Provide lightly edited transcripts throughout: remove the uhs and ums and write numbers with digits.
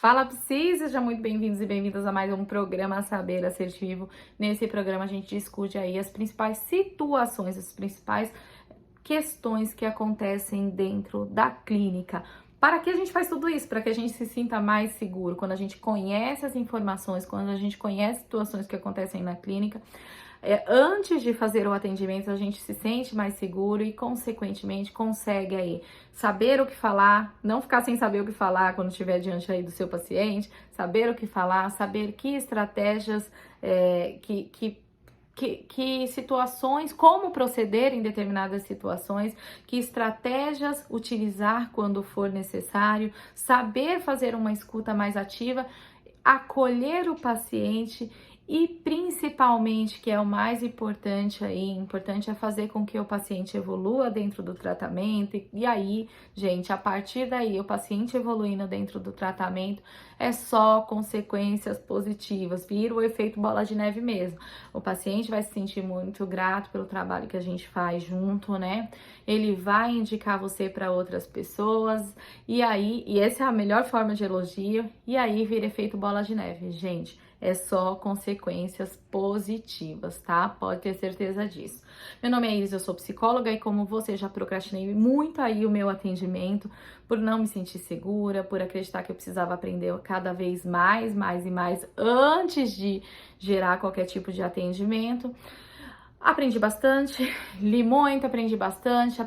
Fala, Psi! Sejam muito bem-vindos e bem-vindas a mais um programa Saber Assertivo. Nesse programa a gente discute aí as principais situações, as principais questões que acontecem dentro da clínica. Para que a gente faz tudo isso? Para que a gente se sinta mais seguro. Quando a gente conhece as informações, quando a gente conhece situações que acontecem na clínica, antes de fazer o atendimento, a gente se sente mais seguro e, consequentemente, consegue aí saber o que falar, não ficar sem saber o que falar quando estiver diante aí do seu paciente, saber o que falar, saber que estratégias, que situações, como proceder em determinadas situações, que estratégias utilizar quando for necessário, saber fazer uma escuta mais ativa, acolher o paciente e principalmente, que é o mais importante aí, importante é fazer com que o paciente evolua dentro do tratamento e aí, gente, a partir daí, o paciente evoluindo dentro do tratamento é só consequências positivas, vira o efeito bola de neve mesmo. O paciente vai se sentir muito grato pelo trabalho que a gente faz junto, né? Ele vai indicar você para outras pessoas e aí, e essa é a melhor forma de elogio, e aí vira efeito bola de neve, gente. É só consequências positivas, tá? Pode ter certeza disso. Meu nome é Iris, eu sou psicóloga e como você, já procrastinei muito aí o meu atendimento por não me sentir segura, por acreditar que eu precisava aprender cada vez mais e mais antes de gerar qualquer tipo de atendimento. Aprendi bastante, li muito, aprendi bastante,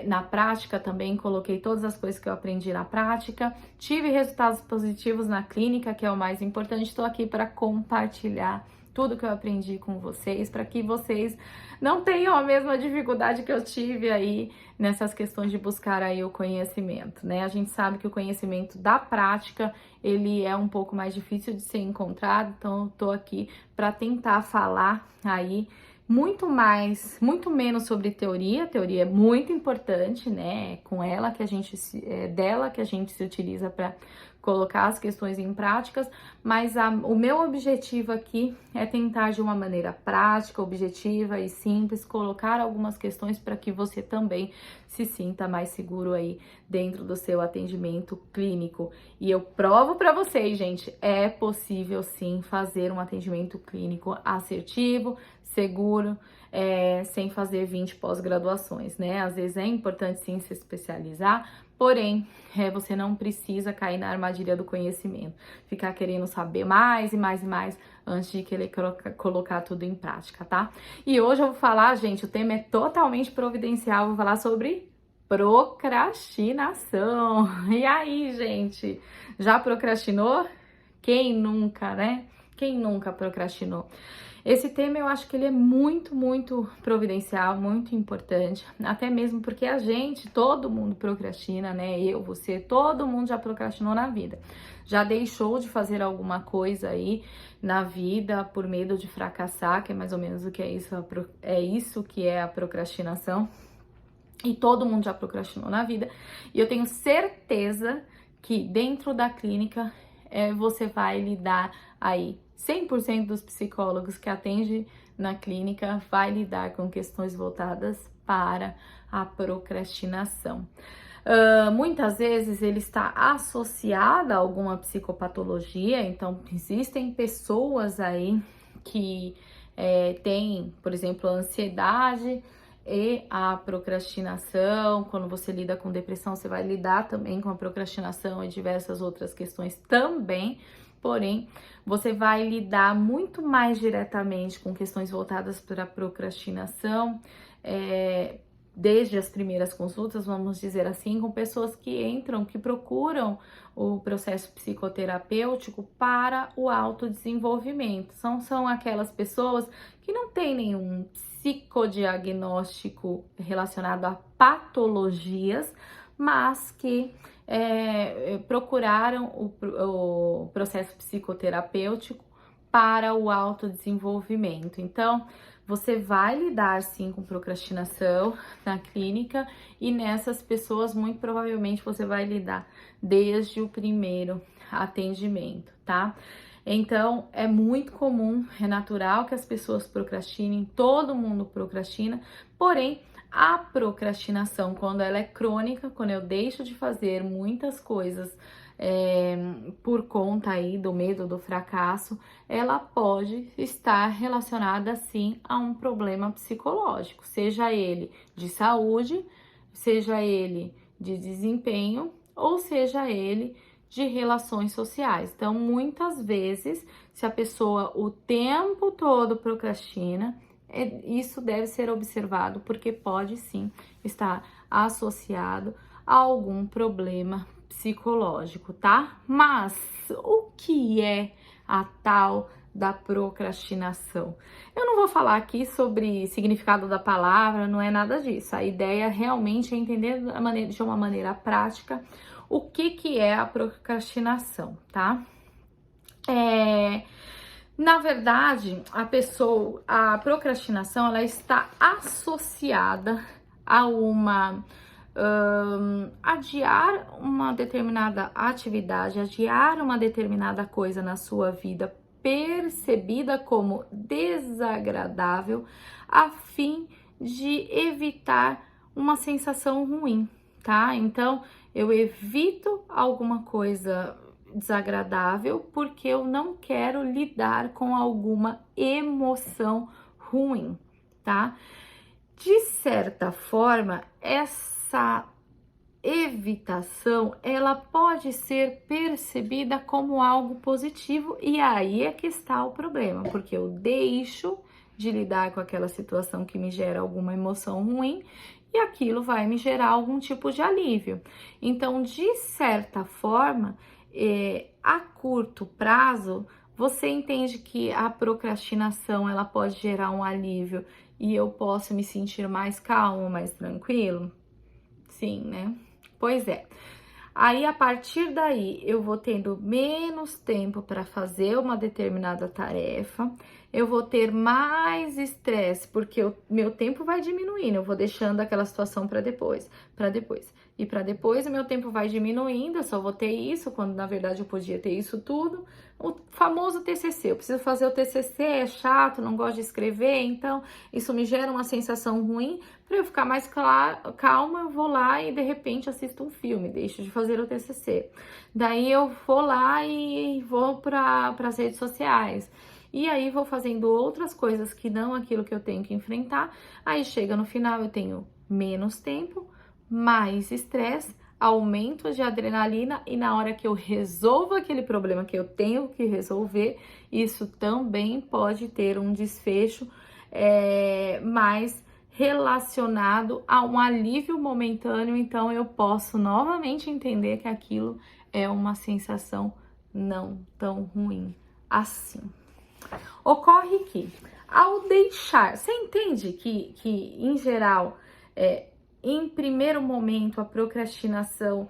na prática também, coloquei todas as coisas que eu aprendi na prática, tive resultados positivos na clínica, que é o mais importante. Estou aqui para compartilhar tudo que eu aprendi com vocês, para que vocês não tenham a mesma dificuldade que eu tive aí nessas questões de buscar aí o conhecimento, né? A gente sabe que o conhecimento da prática, ele é um pouco mais difícil de ser encontrado, então eu tô aqui para tentar falar aí muito menos sobre teoria. Teoria é muito importante, né? É com ela que a gente dela que a gente se utiliza para colocar as questões em práticas, mas o meu objetivo aqui é tentar de uma maneira prática, objetiva e simples colocar algumas questões para que você também se sinta mais seguro aí dentro do seu atendimento clínico. E eu provo para vocês, gente, é possível sim fazer um atendimento clínico assertivo, seguro, sem fazer 20 pós-graduações, né? Às vezes é importante sim se especializar, porém, você não precisa cair na armadilha do conhecimento, ficar querendo saber mais antes de querer colocar tudo em prática, tá? E hoje eu vou falar, gente, o tema é totalmente providencial, vou falar sobre procrastinação. E aí, gente, já procrastinou? Quem nunca, né? Quem nunca procrastinou? Esse tema eu acho que ele é muito providencial, muito importante, até mesmo porque todo mundo procrastina, né? Eu, você, todo mundo já procrastinou na vida. Já deixou de fazer alguma coisa aí na vida por medo de fracassar, que é mais ou menos o que é isso que é a procrastinação. E todo mundo já procrastinou na vida. E eu tenho certeza que dentro da clínica você vai lidar aí. 100% dos psicólogos que atendem na clínica vai lidar com questões voltadas para a procrastinação. Muitas vezes ele está associado a alguma psicopatologia, então existem pessoas aí que têm, por exemplo, ansiedade e a procrastinação. Quando você lida com depressão, você vai lidar também com a procrastinação e diversas outras questões também. Porém, você vai lidar muito mais diretamente com questões voltadas para a procrastinação, desde as primeiras consultas, vamos dizer assim, com pessoas que procuram o processo psicoterapêutico para o autodesenvolvimento. São aquelas pessoas que não têm nenhum psicodiagnóstico relacionado a patologias, mas que procuraram o processo psicoterapêutico para o autodesenvolvimento. Então, você vai lidar sim com procrastinação na clínica e nessas pessoas, muito provavelmente, você vai lidar desde o primeiro atendimento, tá? Então, é muito comum, é natural que as pessoas procrastinem, todo mundo procrastina, porém, a procrastinação, quando ela é crônica, quando eu deixo de fazer muitas coisas por conta aí do medo do fracasso, ela pode estar relacionada sim a um problema psicológico, seja ele de saúde, seja ele de desempenho ou seja ele de relações sociais. Então, muitas vezes, se a pessoa o tempo todo procrastina, isso deve ser observado porque pode sim estar associado a algum problema psicológico, tá? Mas o que é a tal da procrastinação? Eu não vou falar aqui sobre significado da palavra, não é nada disso. A ideia realmente é entender de uma maneira prática o que é a procrastinação, tá? Na verdade, a procrastinação, ela está associada a adiar uma determinada atividade, adiar uma determinada coisa na sua vida, percebida como desagradável, a fim de evitar uma sensação ruim, tá? Então, eu evito alguma coisa desagradável porque eu não quero lidar com alguma emoção ruim, tá? De certa forma, essa evitação, ela pode ser percebida como algo positivo e aí é que está o problema, porque eu deixo de lidar com aquela situação que me gera alguma emoção ruim e aquilo vai me gerar algum tipo de alívio. Então, de certa forma, a curto prazo, você entende que a procrastinação ela pode gerar um alívio e eu posso me sentir mais calmo, mais tranquilo? Sim, né? Pois é. Aí, a partir daí, eu vou tendo menos tempo para fazer uma determinada tarefa, eu vou ter mais estresse, porque meu tempo vai diminuindo, eu vou deixando aquela situação para depois. E para depois o meu tempo vai diminuindo, eu só vou ter isso, quando na verdade eu podia ter isso tudo. O famoso TCC, eu preciso fazer o TCC, é chato, não gosto de escrever, então isso me gera uma sensação ruim. Para eu ficar mais calma, eu vou lá e de repente assisto um filme, deixo de fazer o TCC. Daí eu vou lá e vou para as redes sociais. E aí vou fazendo outras coisas que não aquilo que eu tenho que enfrentar. Aí chega no final, eu tenho menos tempo, mais estresse, aumento de adrenalina e na hora que eu resolvo aquele problema que eu tenho que resolver, isso também pode ter um desfecho mais relacionado a um alívio momentâneo, então eu posso novamente entender que aquilo é uma sensação não tão ruim assim. Ocorre que, ao deixar, você entende que em geral, em primeiro momento, a procrastinação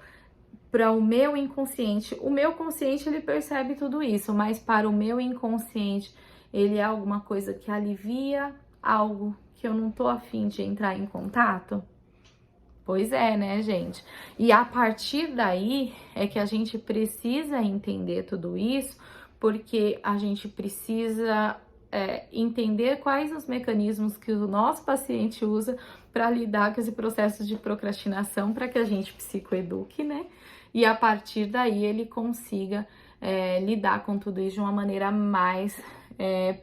para o meu consciente ele percebe tudo isso, mas para o meu inconsciente, ele é alguma coisa que alivia algo que eu não tô afim de entrar em contato? Pois é, né, gente? E a partir daí é que a gente precisa entender tudo isso, porque a gente precisa entender quais os mecanismos que o nosso paciente usa para lidar com esse processo de procrastinação, para que a gente psicoeduque, né? E a partir daí ele consiga lidar com tudo isso de uma maneira mais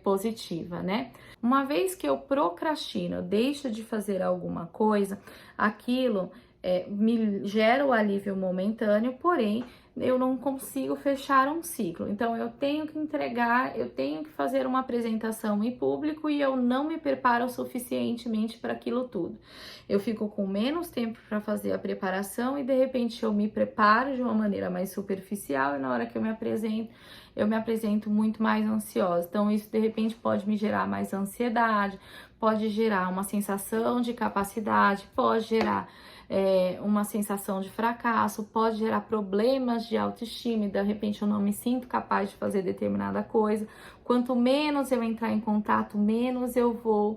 positiva, né? Uma vez que eu procrastino, eu deixo de fazer alguma coisa, aquilo me gera o alívio momentâneo, porém eu não consigo fechar um ciclo. Então eu tenho que entregar, eu tenho que fazer uma apresentação em público e eu não me preparo suficientemente para aquilo tudo. Eu fico com menos tempo para fazer a preparação e de repente eu me preparo de uma maneira mais superficial e na hora que eu me apresento muito mais ansiosa. Então isso de repente pode me gerar mais ansiedade, pode gerar uma sensação de capacidade, pode gerar uma sensação de fracasso, pode gerar problemas de autoestima e de repente eu não me sinto capaz de fazer determinada coisa. Quanto menos eu entrar em contato, menos eu vou...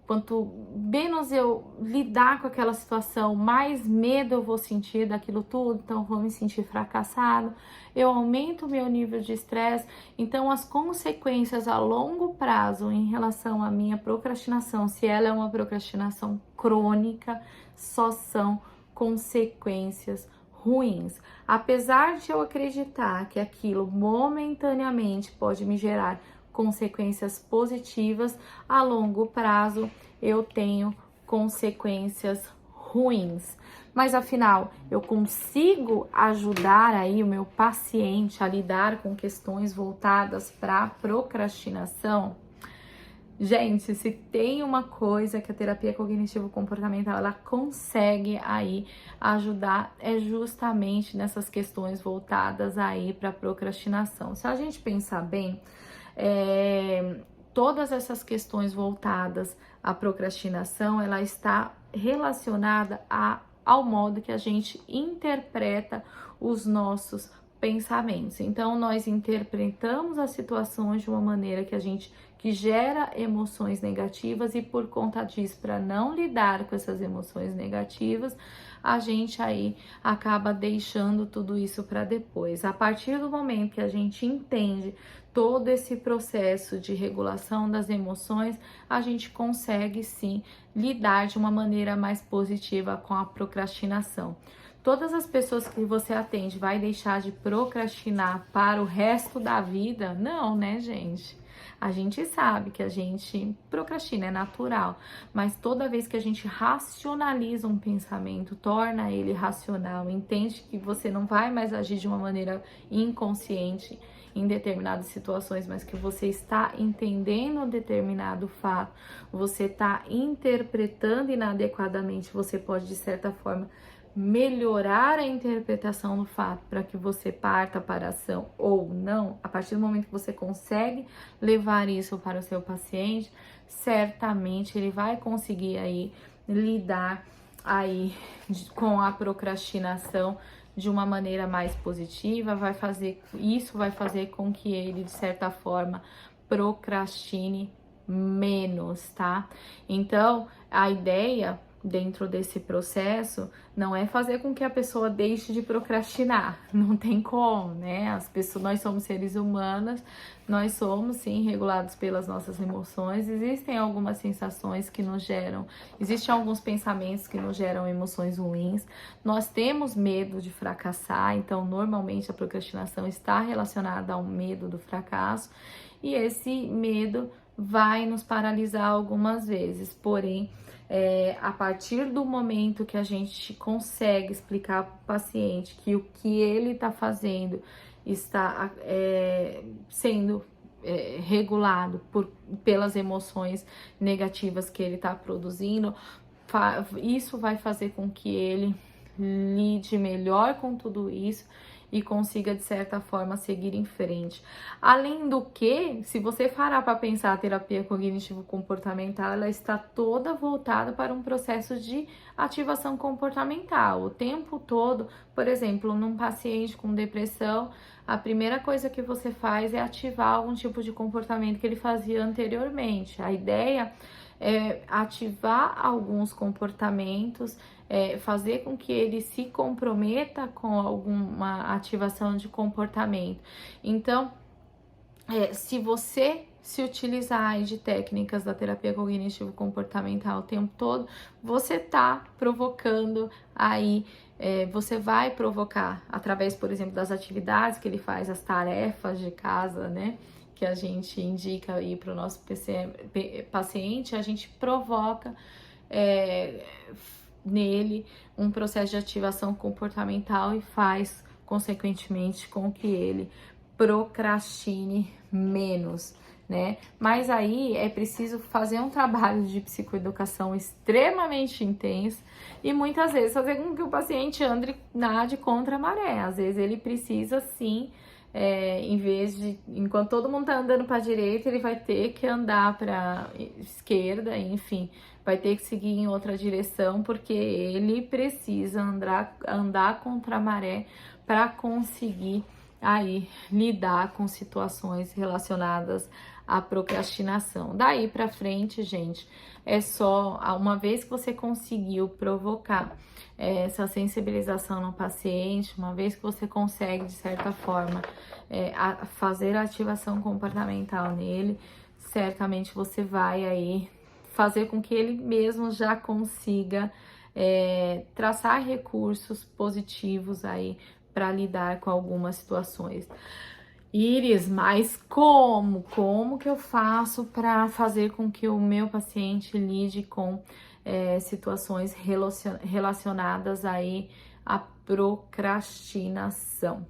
Quanto menos eu lidar com aquela situação, mais medo eu vou sentir daquilo tudo, então eu vou me sentir fracassado, eu aumento o meu nível de estresse, então as consequências a longo prazo em relação à minha procrastinação, se ela é uma procrastinação crônica, só são consequências ruins. Apesar de eu acreditar que aquilo momentaneamente pode me gerar consequências positivas, a longo prazo eu tenho consequências ruins. Mas afinal, eu consigo ajudar aí o meu paciente a lidar com questões voltadas para procrastinação? Gente, se tem uma coisa que a terapia cognitivo-comportamental ela consegue aí ajudar, é justamente nessas questões voltadas aí para procrastinação. Se a gente pensar bem, todas essas questões voltadas à procrastinação, ela está relacionada ao modo que a gente interpreta os nossos pensamentos. Então, nós interpretamos as situações de uma maneira que gera emoções negativas e por conta disso, para não lidar com essas emoções negativas, a gente aí acaba deixando tudo isso para depois. A partir do momento que a gente entende todo esse processo de regulação das emoções, a gente consegue sim lidar de uma maneira mais positiva com a procrastinação. Todas as pessoas que você atende vai deixar de procrastinar para o resto da vida? Não, né, gente? A gente sabe que a gente procrastina, é natural, mas toda vez que a gente racionaliza um pensamento, torna ele racional, entende que você não vai mais agir de uma maneira inconsciente em determinadas situações, mas que você está entendendo um determinado fato, você está interpretando inadequadamente, você pode, de certa forma, melhorar a interpretação do fato para que você parta para a ação ou não. A partir do momento que você consegue levar isso para o seu paciente, certamente ele vai conseguir aí lidar aí com a procrastinação de uma maneira mais positiva, vai fazer com que ele, de certa forma, procrastine menos, tá? Então, a ideia dentro desse processo não é fazer com que a pessoa deixe de procrastinar, não tem como, né? Nós somos seres humanos, nós somos sim regulados pelas nossas emoções, existem algumas sensações que nos geram, existem alguns pensamentos que nos geram emoções ruins, nós temos medo de fracassar, então normalmente a procrastinação está relacionada ao medo do fracasso, e esse medo vai nos paralisar algumas vezes, porém, a partir do momento que a gente consegue explicar para o paciente que o que ele está fazendo está sendo regulado pelas emoções negativas que ele está produzindo, isso vai fazer com que ele lide melhor com tudo isso e consiga, de certa forma, seguir em frente. Além do que, se você parar para pensar, a terapia cognitivo-comportamental, ela está toda voltada para um processo de ativação comportamental. O tempo todo, por exemplo, num paciente com depressão, a primeira coisa que você faz é ativar algum tipo de comportamento que ele fazia anteriormente. A ideia é ativar alguns comportamentos, fazer com que ele se comprometa com alguma ativação de comportamento. Então, se você se utilizar de técnicas da terapia cognitivo-comportamental o tempo todo, você está provocando aí, você vai provocar através, por exemplo, das atividades que ele faz, as tarefas de casa, né? Que a gente indica aí para o nosso paciente, a gente provoca nele um processo de ativação comportamental e faz, consequentemente, com que ele procrastine menos, né? Mas aí é preciso fazer um trabalho de psicoeducação extremamente intenso e muitas vezes fazer com que o paciente nade contra a maré. Às vezes ele precisa sim, em vez de, enquanto todo mundo tá andando para a direita, ele vai ter que andar para esquerda, enfim, vai ter que seguir em outra direção, porque ele precisa andar contra a maré para conseguir aí lidar com situações relacionadas à procrastinação. Daí para frente, gente, é só uma vez que você conseguiu provocar essa sensibilização no paciente, uma vez que você consegue, de certa forma, fazer a ativação comportamental nele, certamente você vai aí fazer com que ele mesmo já consiga traçar recursos positivos aí para lidar com algumas situações. Iris, mas como? Como que eu faço para fazer com que o meu paciente lide com situações relacionadas aí à procrastinação?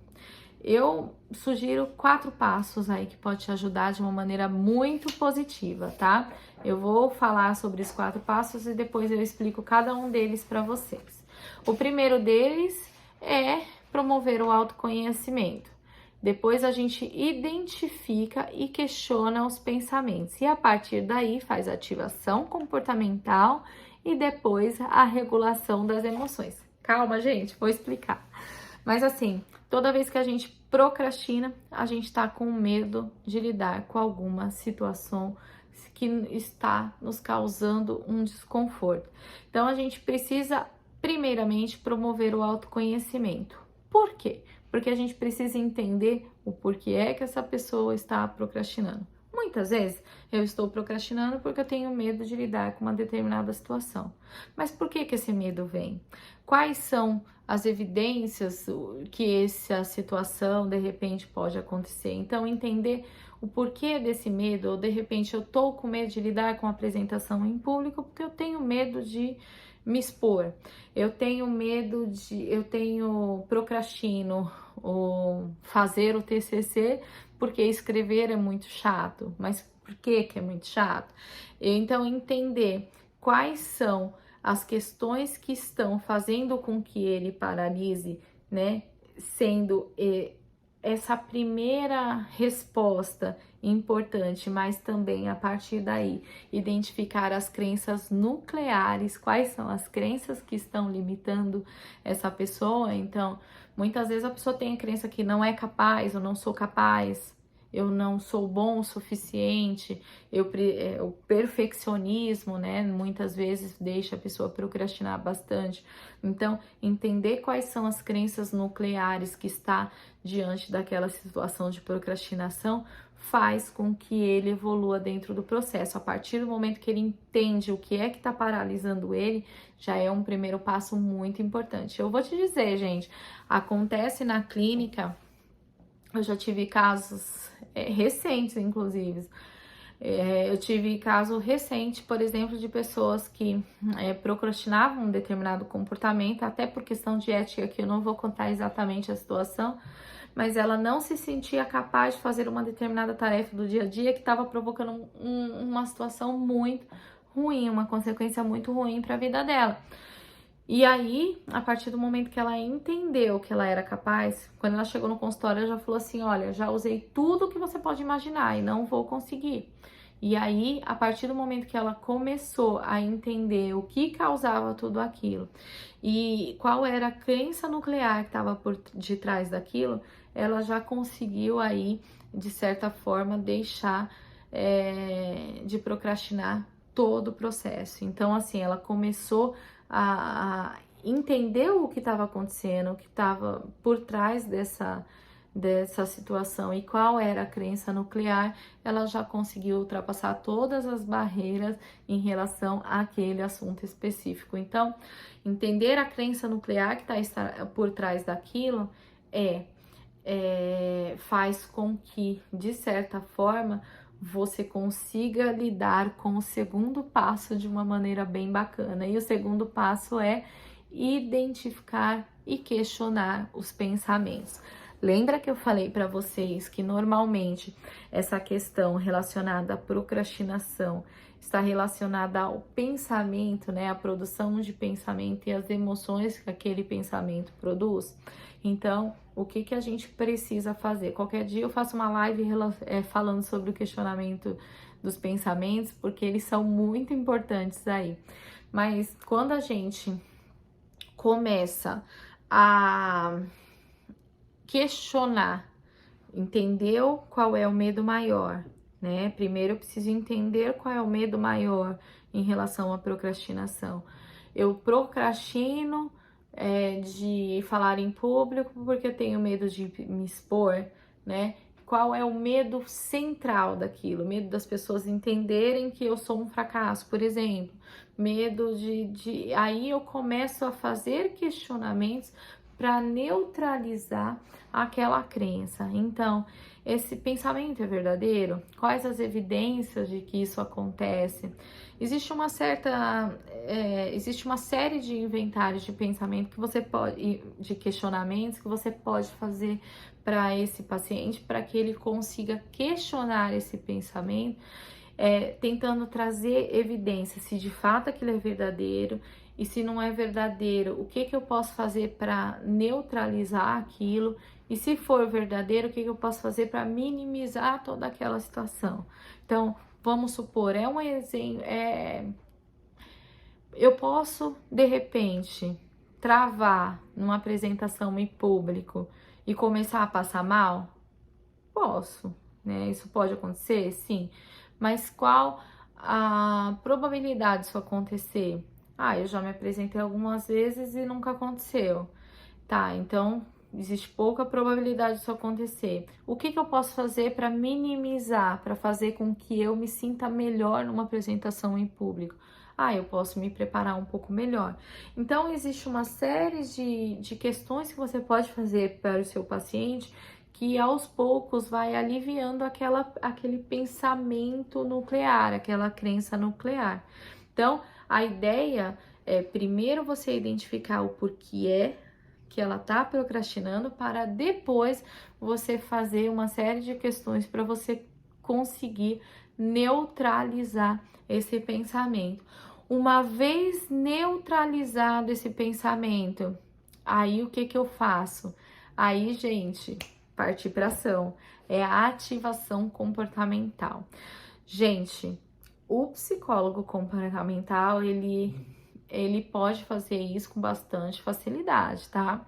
Eu sugiro 4 passos aí que pode te ajudar de uma maneira muito positiva, tá? Eu vou falar sobre os 4 passos e depois eu explico cada um deles para vocês. O primeiro deles é promover o autoconhecimento. Depois a gente identifica e questiona os pensamentos e a partir daí faz ativação comportamental e depois a regulação das emoções. Calma, gente, vou explicar. Mas assim, toda vez que a gente procrastina, a gente tá com medo de lidar com alguma situação que está nos causando um desconforto. Então, a gente precisa, primeiramente, promover o autoconhecimento. Por quê? Porque a gente precisa entender o porquê é que essa pessoa está procrastinando. Muitas vezes eu estou procrastinando porque eu tenho medo de lidar com uma determinada situação. Mas por que esse medo vem? Quais são as evidências que essa situação de repente pode acontecer? Então, entender o porquê desse medo, ou de repente eu tô com medo de lidar com a apresentação em público porque eu tenho medo de me expor, eu procrastino ou fazer o TCC porque escrever é muito chato. Mas por que é muito chato? Então, entender quais são as questões que estão fazendo com que ele paralise, né? Sendo essa primeira resposta importante, mas também a partir daí identificar as crenças nucleares, quais são as crenças que estão limitando essa pessoa. Então, muitas vezes a pessoa tem a crença que não é capaz, eu não sou capaz, eu não sou bom o suficiente, o perfeccionismo, né, muitas vezes deixa a pessoa procrastinar bastante. Então, entender quais são as crenças nucleares que está diante daquela situação de procrastinação faz com que ele evolua dentro do processo. A partir do momento que ele entende o que é que está paralisando ele, já é um primeiro passo muito importante. Eu vou te dizer, gente, acontece na clínica. Eu já tive casos recentes, inclusive. Eu tive caso recente, por exemplo, de pessoas que procrastinavam um determinado comportamento, até por questão de ética, que eu não vou contar exatamente a situação, mas ela não se sentia capaz de fazer uma determinada tarefa do dia a dia que estava provocando uma situação muito ruim, uma consequência muito ruim para a vida dela. E aí, a partir do momento que ela entendeu que ela era capaz, quando ela chegou no consultório, ela já falou assim: olha, já usei tudo que você pode imaginar e não vou conseguir. E aí, a partir do momento que ela começou a entender o que causava tudo aquilo e qual era a crença nuclear que estava por detrás daquilo, ela já conseguiu aí, de certa forma, deixar de procrastinar todo o processo. Então, assim, ela começou a entender o que estava acontecendo, o que estava por trás dessa situação e qual era a crença nuclear, ela já conseguiu ultrapassar todas as barreiras em relação àquele assunto específico. Então, entender a crença nuclear que está por trás daquilo faz com que, de certa forma, você consiga lidar com o segundo passo de uma maneira bem bacana. E o segundo passo é identificar e questionar os pensamentos. Lembra que eu falei para vocês que normalmente essa questão relacionada à procrastinação está relacionada ao pensamento, né? A produção de pensamento e as emoções que aquele pensamento produz. Então, o que a gente precisa fazer? Qualquer dia eu faço uma live falando sobre o questionamento dos pensamentos, porque eles são muito importantes aí. Mas quando a gente começa a questionar, entendeu qual é o medo maior, né? Primeiro eu preciso entender qual é o medo maior em relação à procrastinação. Eu procrastino de falar em público porque eu tenho medo de me expor, né? qual é o medo central daquilo, medo das pessoas entenderem que eu sou um fracasso, por exemplo, medo aí eu começo a fazer questionamentos para neutralizar aquela crença. Então, esse pensamento é verdadeiro? Quais as evidências de que isso acontece? Existe uma série de inventários de pensamento que você pode, de questionamentos que você pode fazer para esse paciente, para que ele consiga questionar esse pensamento, tentando trazer evidência se de fato aquilo é verdadeiro, e se não é verdadeiro, o que eu posso fazer para neutralizar aquilo, e se for verdadeiro, o que eu posso fazer para minimizar toda aquela situação. Então, vamos supor, um exemplo, eu posso, de repente, travar numa apresentação em público e começar a passar mal? Posso, né? Isso pode acontecer? Sim. Mas qual a probabilidade disso acontecer? Eu já me apresentei algumas vezes e nunca aconteceu. Tá, então existe pouca probabilidade disso acontecer. O que eu posso fazer para minimizar, para fazer com que eu me sinta melhor numa apresentação em público? Eu posso me preparar um pouco melhor. Então, existe uma série de questões que você pode fazer para o seu paciente que aos poucos vai aliviando aquele pensamento nuclear, aquela crença nuclear. Então, a ideia é primeiro você identificar o porquê que ela tá procrastinando, para depois você fazer uma série de questões para você conseguir neutralizar esse pensamento. Uma vez neutralizado esse pensamento, aí o que eu faço? Aí, gente, partir para ação. É a ativação comportamental. Gente, o psicólogo comportamental, ele pode fazer isso com bastante facilidade, tá?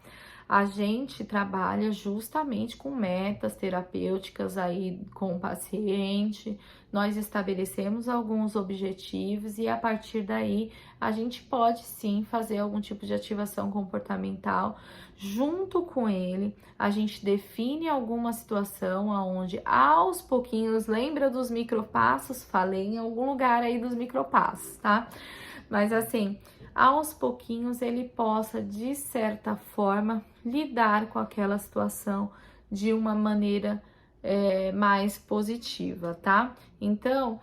A gente trabalha justamente com metas terapêuticas aí com o paciente, nós estabelecemos alguns objetivos e a partir daí a gente pode sim fazer algum tipo de ativação comportamental junto com ele. A gente define alguma situação onde aos pouquinhos, lembra dos micropassos? Falei em algum lugar aí dos micropassos, tá? Mas assim, aos pouquinhos ele possa, de certa forma, lidar com aquela situação de uma maneira mais positiva, tá? Então,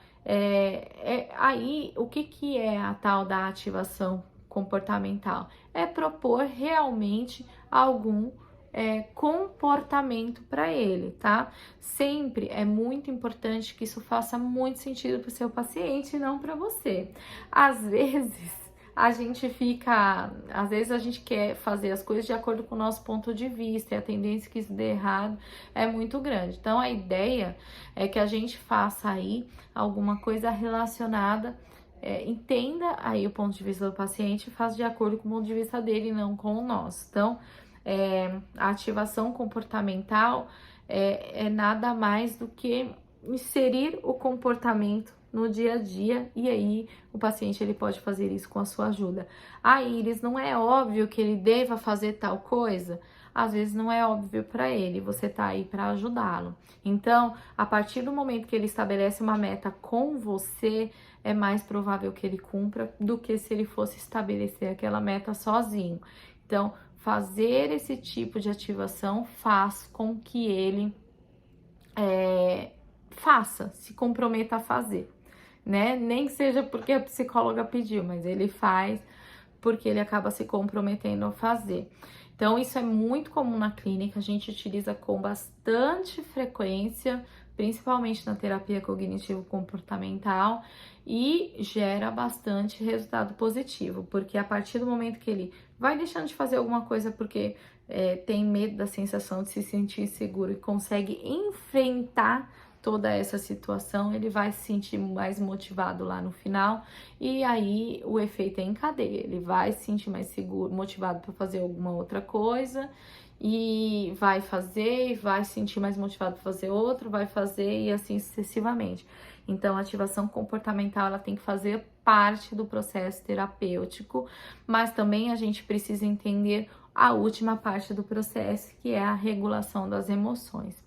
aí, o que é a tal da ativação comportamental? É propor realmente algum comportamento para ele, tá? Sempre é muito importante que isso faça muito sentido para o seu paciente e não para você. Às vezes a gente quer fazer as coisas de acordo com o nosso ponto de vista e a tendência que isso dê errado é muito grande. Então a ideia é que a gente faça aí alguma coisa relacionada, entenda aí o ponto de vista do paciente e faça de acordo com o ponto de vista dele e não com o nosso. Então, a ativação comportamental é nada mais do que inserir o comportamento no dia a dia, e aí o paciente ele pode fazer isso com a sua ajuda. Iris, não é óbvio que ele deva fazer tal coisa? Às vezes não é óbvio para ele, você tá aí para ajudá-lo. Então, a partir do momento que ele estabelece uma meta com você, é mais provável que ele cumpra do que se ele fosse estabelecer aquela meta sozinho. Então, fazer esse tipo de ativação faz com que ele se comprometa a fazer, né? Nem que seja porque a psicóloga pediu, mas ele faz porque ele acaba se comprometendo a fazer. Então, isso é muito comum na clínica, a gente utiliza com bastante frequência, principalmente na terapia cognitivo-comportamental, e gera bastante resultado positivo, porque a partir do momento que ele vai deixando de fazer alguma coisa porque tem medo da sensação de se sentir inseguro e consegue enfrentar toda essa situação, ele vai se sentir mais motivado lá no final, e aí o efeito é em cadeia, ele vai se sentir mais seguro, motivado para fazer alguma outra coisa, e vai fazer, e vai se sentir mais motivado para fazer outro, vai fazer e assim sucessivamente. Então, a ativação comportamental, ela tem que fazer parte do processo terapêutico, mas também a gente precisa entender a última parte do processo, que é a regulação das emoções.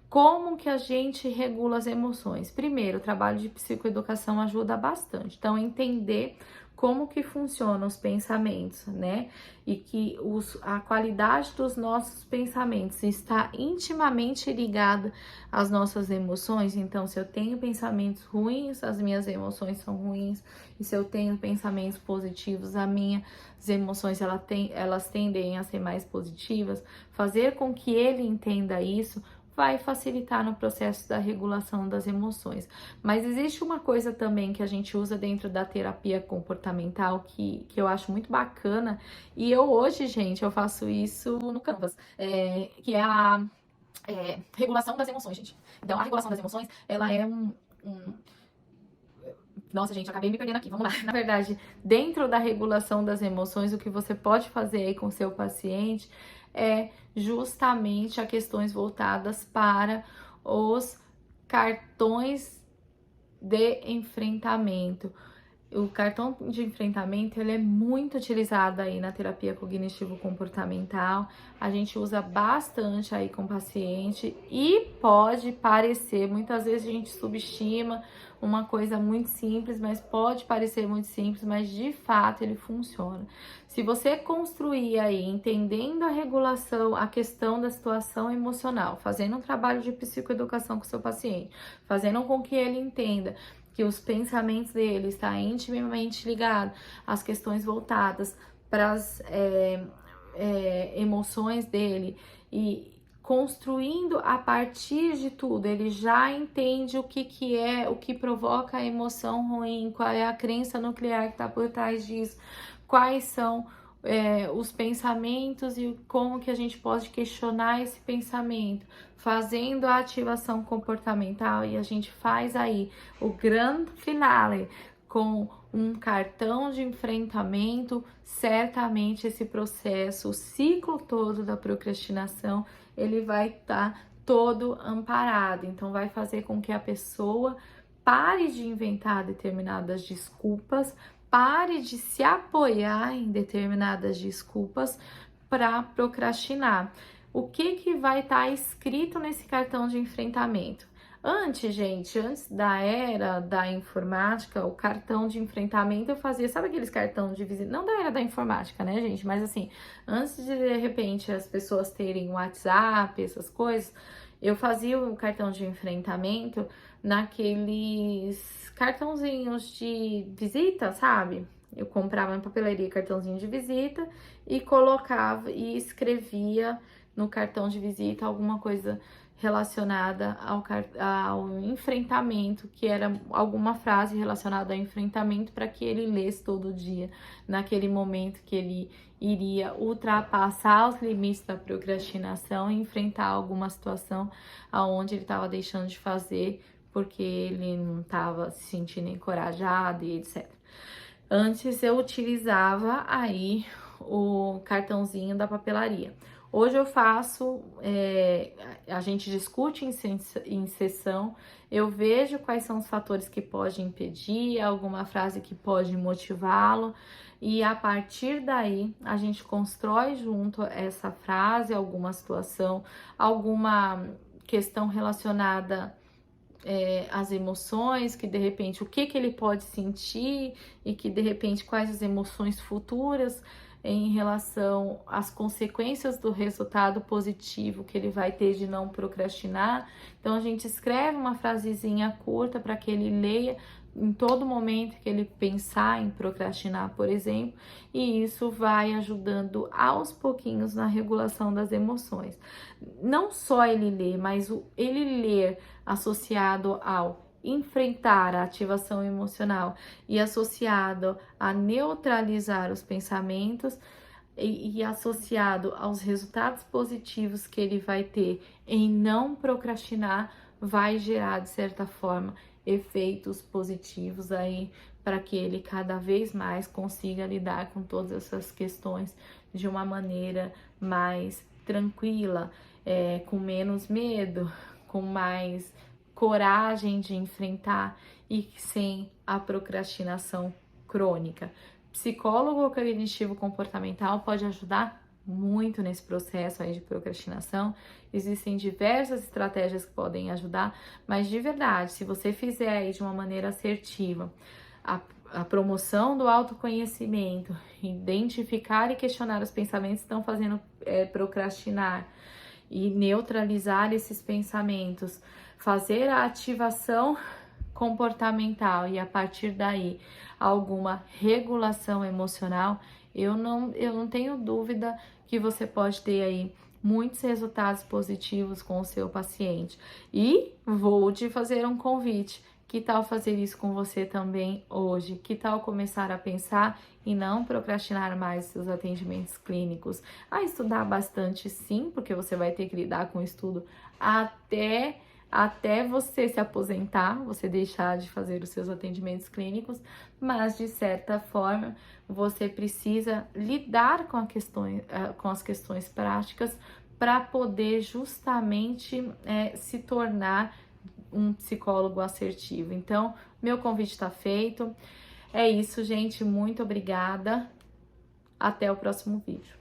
Como que a gente regula as emoções? Primeiro, o trabalho de psicoeducação ajuda bastante. Então, entender como que funcionam os pensamentos, né? E que a qualidade dos nossos pensamentos está intimamente ligada às nossas emoções. Então, se eu tenho pensamentos ruins, as minhas emoções são ruins. E se eu tenho pensamentos positivos, as minhas emoções elas tendem a ser mais positivas. Fazer com que ele entenda isso vai facilitar no processo da regulação das emoções. Mas existe uma coisa também que a gente usa dentro da terapia comportamental que eu acho muito bacana, e eu hoje, gente, eu faço isso no Canvas, que é a regulação das emoções, gente. Então, a regulação das emoções, ela é Nossa, gente, eu acabei me perdendo aqui, vamos lá. Na verdade, dentro da regulação das emoções, o que você pode fazer aí com o seu paciente é justamente a questões voltadas para os cartões de enfrentamento. O cartão de enfrentamento, ele é muito utilizado aí na terapia cognitivo-comportamental. A gente usa bastante aí com o paciente e pode parecer, muitas vezes a gente subestima uma coisa muito simples, mas pode parecer muito simples, mas de fato ele funciona. Se você construir aí, entendendo a regulação, a questão da situação emocional, fazendo um trabalho de psicoeducação com o seu paciente, fazendo com que ele entenda que os pensamentos dele estão intimamente ligados às questões voltadas para as emoções dele e construindo a partir de tudo, ele já entende o que é, o que provoca a emoção ruim, qual é a crença nuclear que está por trás disso, quais são os pensamentos e como que a gente pode questionar esse pensamento, fazendo a ativação comportamental, e a gente faz aí o grande finale com um cartão de enfrentamento. Certamente esse processo, o ciclo todo da procrastinação, ele vai estar todo amparado. Então vai fazer com que a pessoa pare de inventar determinadas desculpas, pare de se apoiar em determinadas desculpas para procrastinar. O que vai estar escrito nesse cartão de enfrentamento? Antes, gente, antes da era da informática, o cartão de enfrentamento eu fazia, sabe aqueles cartão de visita? Não da era da informática, né, gente? Mas assim, antes de repente as pessoas terem WhatsApp, essas coisas, eu fazia o cartão de enfrentamento naqueles cartãozinhos de visita, sabe? Eu comprava em papelaria cartãozinho de visita e colocava e escrevia no cartão de visita alguma coisa relacionada ao enfrentamento, que era alguma frase relacionada ao enfrentamento para que ele lesse todo dia, naquele momento que ele iria ultrapassar os limites da procrastinação e enfrentar alguma situação aonde ele estava deixando de fazer porque ele não estava se sentindo encorajado e etc. Antes eu utilizava aí o cartãozinho da papelaria. Hoje eu faço, a gente discute em sessão, eu vejo quais são os fatores que podem impedir, alguma frase que pode motivá-lo, e a partir daí a gente constrói junto essa frase, alguma situação, alguma questão relacionada as emoções, que de repente o que ele pode sentir e que de repente quais as emoções futuras em relação às consequências do resultado positivo que ele vai ter de não procrastinar. Então a gente escreve uma frasezinha curta para que ele leia em todo momento que ele pensar em procrastinar, por exemplo, e isso vai ajudando aos pouquinhos na regulação das emoções. Não só ele ler, mas ele ler associado ao enfrentar a ativação emocional e associado a neutralizar os pensamentos e associado aos resultados positivos que ele vai ter em não procrastinar, vai gerar, de certa forma, efeitos positivos aí para que ele cada vez mais consiga lidar com todas essas questões de uma maneira mais tranquila, com menos medo, com mais coragem de enfrentar e sem a procrastinação crônica. Psicólogo cognitivo comportamental pode ajudar muito nesse processo aí de procrastinação. Existem diversas estratégias que podem ajudar, mas de verdade, se você fizer aí de uma maneira assertiva, a promoção do autoconhecimento, identificar e questionar os pensamentos que estão fazendo procrastinar e neutralizar esses pensamentos, fazer a ativação comportamental e a partir daí alguma regulação emocional, eu não tenho dúvida que você pode ter aí muitos resultados positivos com o seu paciente. E vou te fazer um convite. Que tal fazer isso com você também hoje? Que tal começar a pensar e não procrastinar mais seus atendimentos clínicos? A estudar bastante, sim, porque você vai ter que lidar com o estudo até você se aposentar, você deixar de fazer os seus atendimentos clínicos, mas de certa forma você precisa lidar com as questões práticas para poder justamente se tornar um psicólogo assertivo. Então, meu convite está feito. É isso, gente. Muito obrigada. Até o próximo vídeo.